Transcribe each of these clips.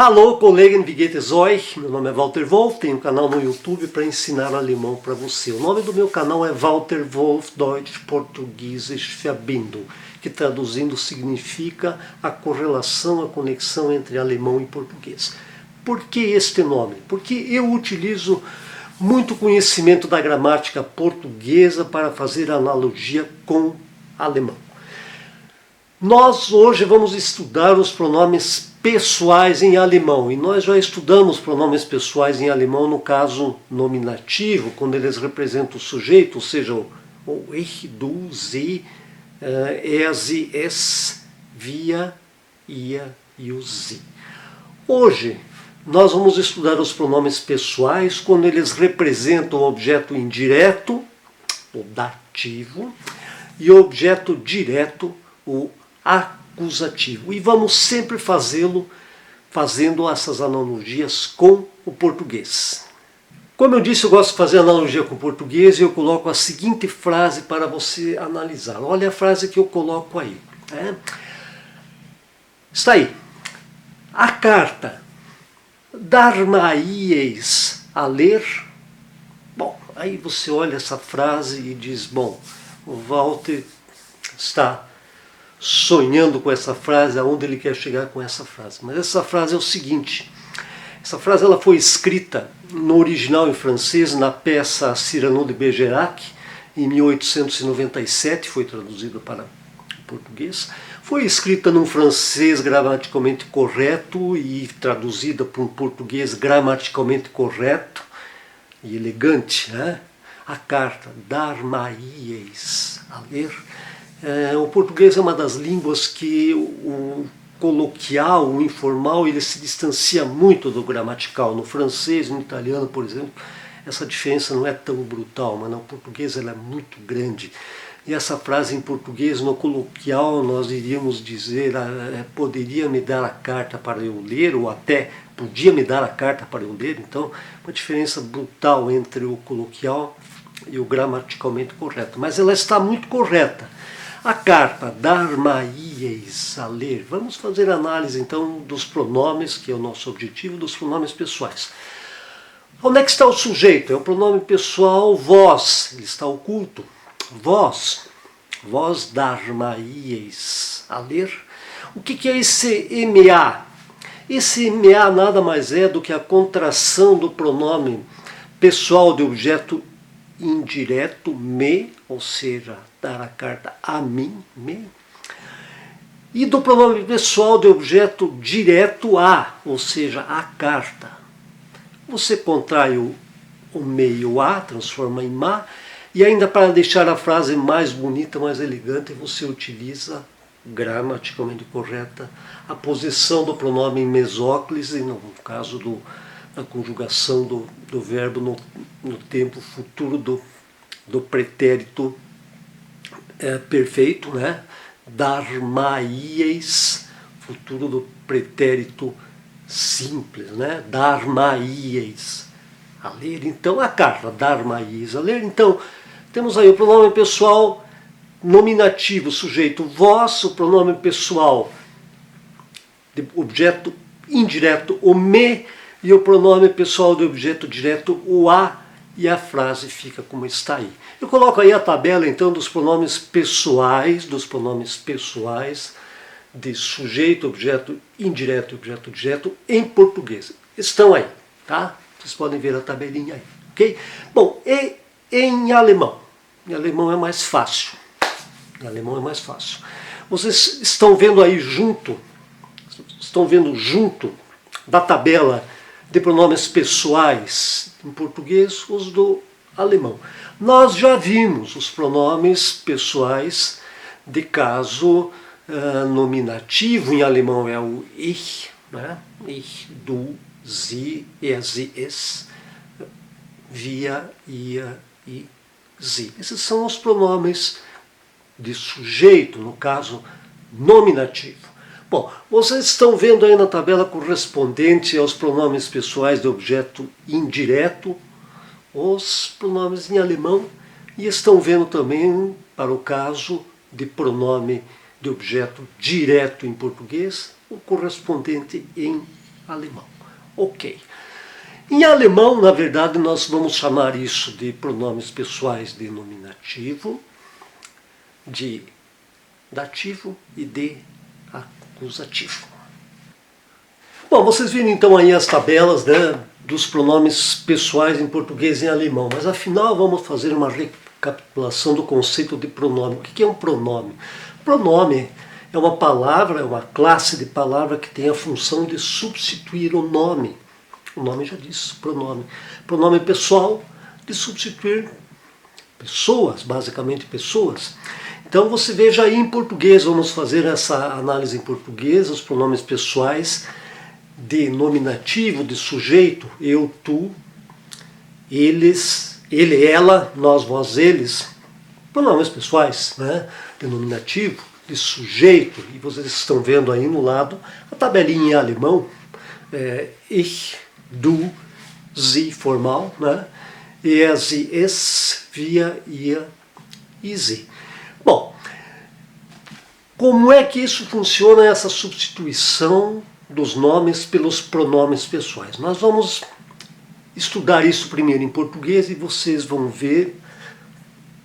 Hallo, Kollegen, wie geht es euch? Meu nome é Walter Wolf, tenho um canal no YouTube para ensinar alemão para você. O nome do meu canal é Walter Wolf Deutsch Português Verbindung, que traduzindo significa a correlação, a conexão entre alemão e português. Por que este nome? Porque eu utilizo muito conhecimento da gramática portuguesa para fazer analogia com alemão. Nós hoje vamos estudar os pronomes pessoais em alemão, e nós já estudamos pronomes pessoais em alemão no caso nominativo, quando eles representam o sujeito, ou seja, o ich, du, sie, er, sie, es, wir, ihr e o sie. Hoje nós vamos estudar os pronomes pessoais quando eles representam o objeto indireto, o dativo, e o objeto direto, o acusativo. E vamos sempre fazendo essas analogias com o português. Como eu disse, eu gosto de fazer analogia com o português e eu coloco a seguinte frase para você analisar. Olha a frase que eu coloco aí. Está aí. A carta. Dar-me-eis a ler? Bom, aí você olha essa frase e diz, bom, o Walter está sonhando com essa frase, aonde ele quer chegar com essa frase. Mas essa frase é o seguinte, essa frase ela foi escrita no original em francês, na peça Cyrano de Bergerac, em 1897, foi traduzida para o português. Foi escrita num francês gramaticalmente correto e traduzida para um português gramaticalmente correto e elegante, né? A carta, dar-me-eis a ler. O português é uma das línguas que o coloquial, o informal, ele se distancia muito do gramatical. No francês, no italiano, por exemplo, essa diferença não é tão brutal, mas no português ela é muito grande. E essa frase em português, no coloquial, nós iríamos dizer, poderia me dar a carta para eu ler, ou até podia me dar a carta para eu ler. Então, uma diferença brutal entre o coloquial e o gramaticalmente correto. Mas ela está muito correta. A carta, dar-me-eis a ler. Vamos fazer análise então dos pronomes, que é o nosso objetivo, dos pronomes pessoais. Onde é que está o sujeito? É o pronome pessoal vós, ele está oculto. Vós, vós dar-me-eis a ler. O que é esse MA? Esse MA nada mais é do que a contração do pronome pessoal de objeto indireto, me, ou seja, dar a carta a mim, me, e do pronome pessoal de objeto direto a, ou seja, a carta. Você contrai o meio a, transforma em ma, e ainda para deixar a frase mais bonita, mais elegante, você utiliza, gramaticalmente correta, a posição do pronome mesóclise, no caso da conjugação do verbo no tempo futuro do pretérito perfeito, né? Dar-me-eis, futuro do pretérito simples, né? Dar-me-eis a ler. Então, a carta, dar-me-eis a ler. Então, temos aí o pronome pessoal nominativo, sujeito vós, o pronome pessoal de objeto indireto, o me, e o pronome pessoal de objeto direto, o a, e a frase fica como está aí. Eu coloco aí a tabela então dos pronomes pessoais, de sujeito, objeto indireto e objeto direto em português. Estão aí, tá? Vocês podem ver a tabelinha aí, ok? Bom, e em alemão? Em alemão é mais fácil. Em alemão é mais fácil. Vocês estão vendo aí junto da tabela de pronomes pessoais em português, os do alemão. Nós já vimos os pronomes pessoais de caso nominativo, em alemão é o ich, né? Ich, du, sie, er, sie, es, wir, ihr e sie. Esses são os pronomes de sujeito, no caso nominativo. Bom, vocês estão vendo aí na tabela correspondente aos pronomes pessoais de objeto indireto, os pronomes em alemão, e estão vendo também, para o caso de pronome de objeto direto em português, o correspondente em alemão. Ok. Em alemão, na verdade, nós vamos chamar isso de pronomes pessoais de nominativo, de dativo e de acusativo. Bom, vocês viram então aí as tabelas, né, dos pronomes pessoais em português e em alemão, mas afinal vamos fazer uma recapitulação do conceito de pronome. O que é um pronome? Pronome é uma palavra, é uma classe de palavra que tem a função de substituir o nome. O nome já diz, pronome. Pronome pessoal, de substituir pessoas, basicamente pessoas. Então você veja aí em português, vamos fazer essa análise em português, os pronomes pessoais de nominativo, de sujeito, eu, tu, eles, ele, ela, nós, vós, eles. Pronomes pessoais, né? De nominativo, de sujeito, e vocês estão vendo aí no lado a tabelinha em alemão, ich, du, sie formal, né? Er, sie, es, wir, ihr e sie. Bom, como é que isso funciona, essa substituição dos nomes pelos pronomes pessoais? Nós vamos estudar isso primeiro em português e vocês vão ver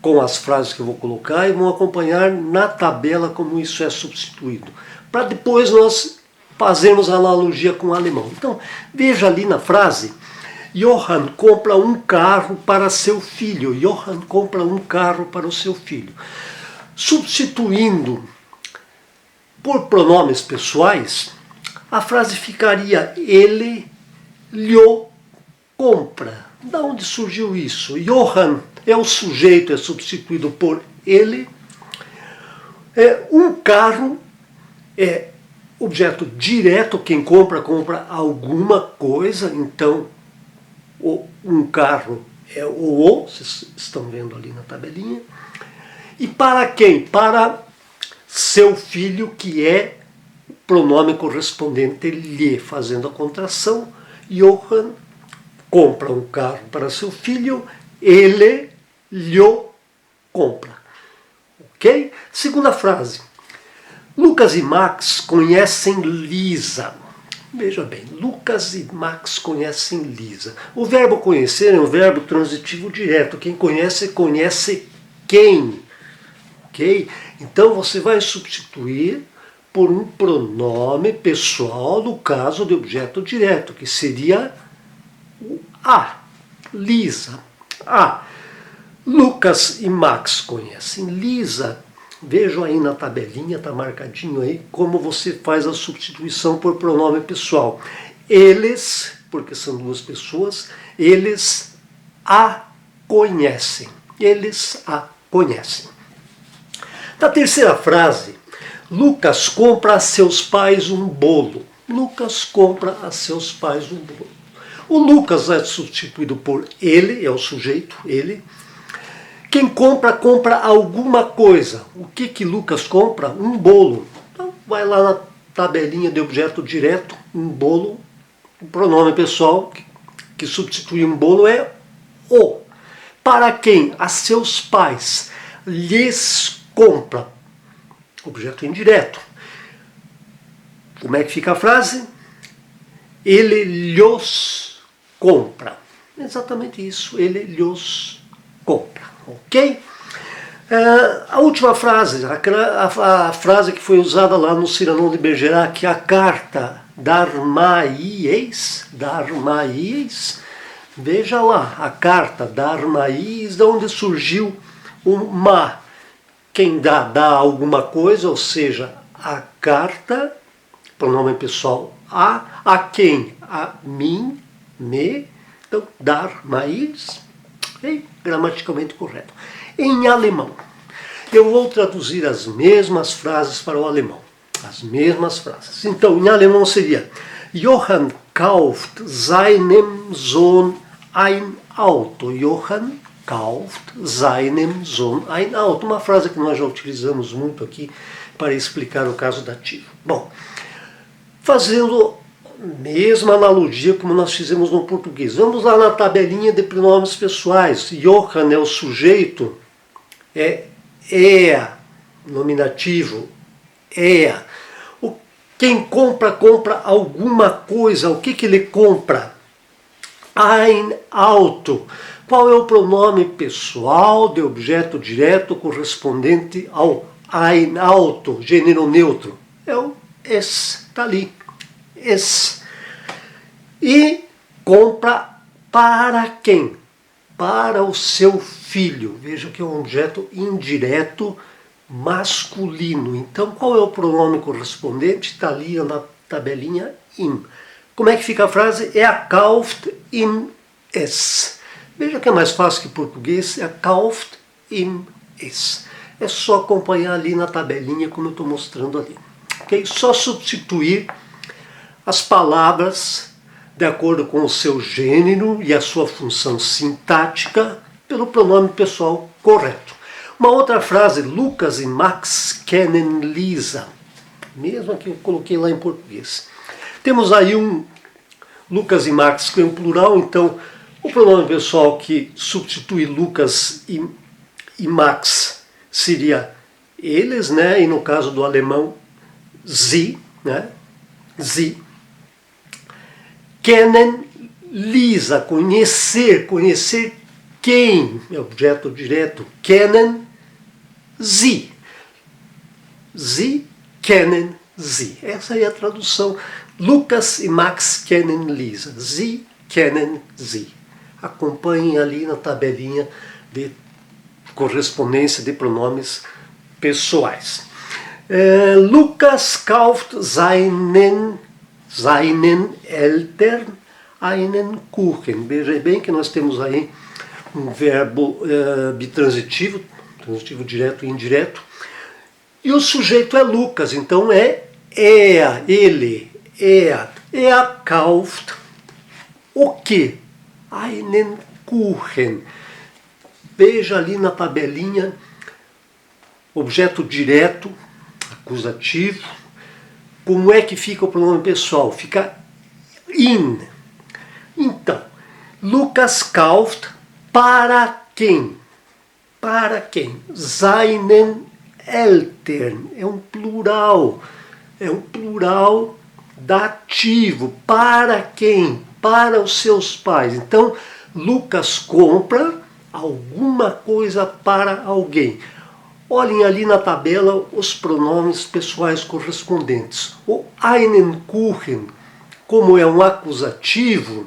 com as frases que eu vou colocar e vão acompanhar na tabela como isso é substituído, para depois nós fazermos a analogia com o alemão. Então, veja ali na frase, Johann compra um carro para seu filho. Johann compra um carro para o seu filho. Substituindo por pronomes pessoais, a frase ficaria ele lhe compra. Da onde surgiu isso? Johann é o sujeito, é substituído por ele. Um carro é objeto direto, quem compra, compra alguma coisa, então um carro é o, vocês estão vendo ali na tabelinha. E para quem? Para seu filho, que é o pronome correspondente lhe, fazendo a contração. Johann compra um carro para seu filho, ele lhe compra. Ok? Segunda frase. Lucas e Max conhecem Lisa. Veja bem, Lucas e Max conhecem Lisa. O verbo conhecer é um verbo transitivo direto. Quem conhece, conhece quem. Ok? Então você vai substituir por um pronome pessoal no caso de objeto direto, que seria o a. Lisa. A. Lucas e Max conhecem Lisa. Vejam aí na tabelinha, está marcadinho aí, como você faz a substituição por pronome pessoal. Eles, porque são duas pessoas, eles a conhecem. Eles a conhecem. Na terceira frase, Lucas compra a seus pais um bolo. Lucas compra a seus pais um bolo. O Lucas é substituído por ele, é o sujeito, ele. Quem compra, compra alguma coisa. O que Lucas compra? Um bolo. Então, vai lá na tabelinha de objeto direto, um bolo. O pronome pessoal que substitui um bolo é o. Para quem? A seus pais. Lhes compra. Objeto indireto. Como é que fica a frase? Ele lhos compra. Exatamente isso. Ele lhos compra. Ok? A última frase, a frase que foi usada lá no Cyrano de Bergerac, a carta Darmaíeis, veja lá, a carta Darmaíeis, de onde surgiu o ma. Quem dá alguma coisa, ou seja, a carta, pronome pessoal a quem? A mim, me, então Darmaíeis. Okay? Gramaticalmente correto. Em alemão, eu vou traduzir as mesmas frases para o alemão. As mesmas frases. Então, em alemão seria Johann kauft seinem Sohn ein Auto. Johann kauft seinem Sohn ein Auto. Uma frase que nós já utilizamos muito aqui para explicar o caso dativo. Bom, fazendo mesma analogia como nós fizemos no português. Vamos lá na tabelinha de pronomes pessoais. Johann é o sujeito, é nominativo, é. O Quem compra, compra alguma coisa. O que ele compra? Ein Auto. Qual é o pronome pessoal de objeto direto correspondente ao ein Auto, gênero neutro? É o es, está ali. Es. E compra para quem? Para o seu filho. Veja que é um objeto indireto masculino. Então, qual é o pronome correspondente? Está ali na tabelinha in. Como é que fica a frase? Er kauft ihm es. Veja que é mais fácil que português. Er kauft ihm es. É só acompanhar ali na tabelinha como eu estou mostrando ali. Okay? Só substituir as palavras de acordo com o seu gênero e a sua função sintática pelo pronome pessoal correto. Uma outra frase, Lucas e Max kennen Lisa. Mesma que eu coloquei lá em português. Temos aí um Lucas e Max que é um plural, então o pronome pessoal que substitui Lucas e Max seria eles, né? E no caso do alemão, sie, né? Sie. Kennen Lisa, conhecer, conhecer quem? É objeto direto. Kennen sie. Sie kennen sie. Essa é a tradução. Lucas e Max kennen Lisa. Sie kennen sie. Acompanhem ali na tabelinha de correspondência de pronomes pessoais. Lucas kauft seinen Eltern einen Kuchen. Veja bem que nós temos aí um verbo bitransitivo, transitivo direto e indireto, e o sujeito é Lucas, então é er, ele, er kauft o que? Einen Kuchen. Veja ali na tabelinha, objeto direto, acusativo. Como é que fica o pronome pessoal? Fica in. Então, Lucas kauft para quem? Para quem? Seinen Eltern. É um plural. É um plural dativo. Para quem? Para os seus pais. Então, Lucas compra alguma coisa para alguém. Olhem ali na tabela os pronomes pessoais correspondentes. O einen Kuchen, como é um acusativo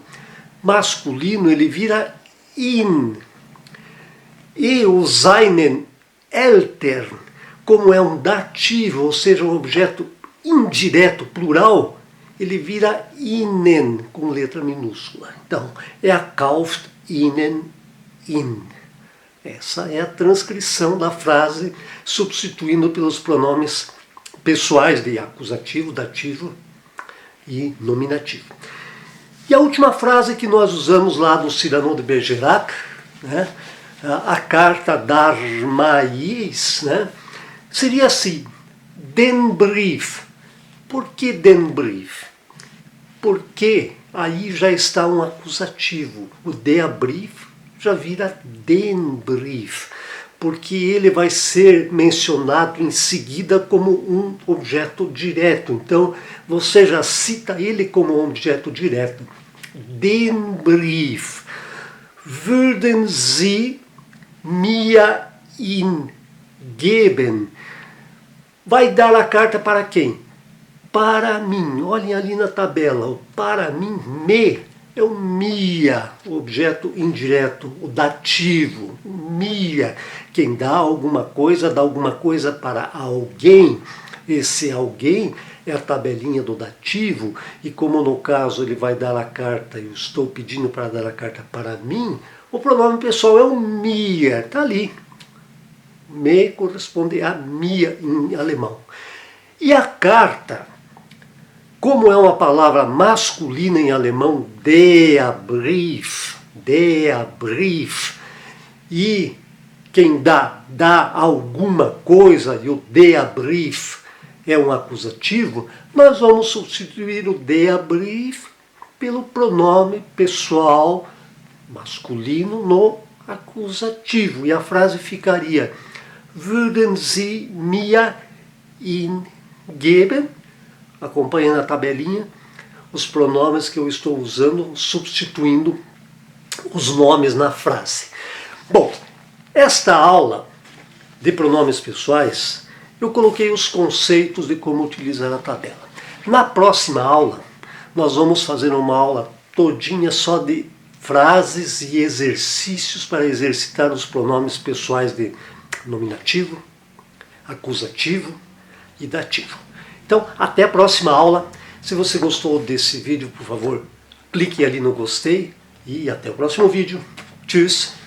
masculino, ele vira in. E o seinen Eltern, como é um dativo, ou seja, um objeto indireto, plural, ele vira ihnen, com letra minúscula. Então, kauft ihnen in. Essa é a transcrição da frase, substituindo pelos pronomes pessoais de acusativo, dativo e nominativo. E a última frase que nós usamos lá no Cyrano de Bergerac, né, a carta dar mais, né, seria assim, den Brief. Por que den Brief? Porque aí já está um acusativo. O der Brief já vira den Brief, porque ele vai ser mencionado em seguida como um objeto direto. Então, você já cita ele como um objeto direto. Den Brief. Würden Sie mir ihn geben? Vai dar a carta para quem? Para mim. Olhem ali na tabela. O para mim, me, é o mia, o objeto indireto, o dativo, mia. Quem dá alguma coisa para alguém. Esse alguém é a tabelinha do dativo, e como no caso ele vai dar a carta, eu estou pedindo para dar a carta para mim, o pronome pessoal é o mia, está ali. Me corresponde a mia em alemão. E a carta, como é uma palavra masculina em alemão, der Brief, e quem dá alguma coisa, e o der Brief é um acusativo, nós vamos substituir o der Brief pelo pronome pessoal masculino no acusativo. E a frase ficaria: Würden Sie mir ihn geben? Acompanhe na tabelinha os pronomes que eu estou usando, substituindo os nomes na frase. Bom, esta aula de pronomes pessoais, eu coloquei os conceitos de como utilizar a tabela. Na próxima aula, nós vamos fazer uma aula todinha só de frases e exercícios para exercitar os pronomes pessoais de nominativo, acusativo e dativo. Então, até a próxima aula. Se você gostou desse vídeo, por favor, clique ali no gostei e até o próximo vídeo. Tchau!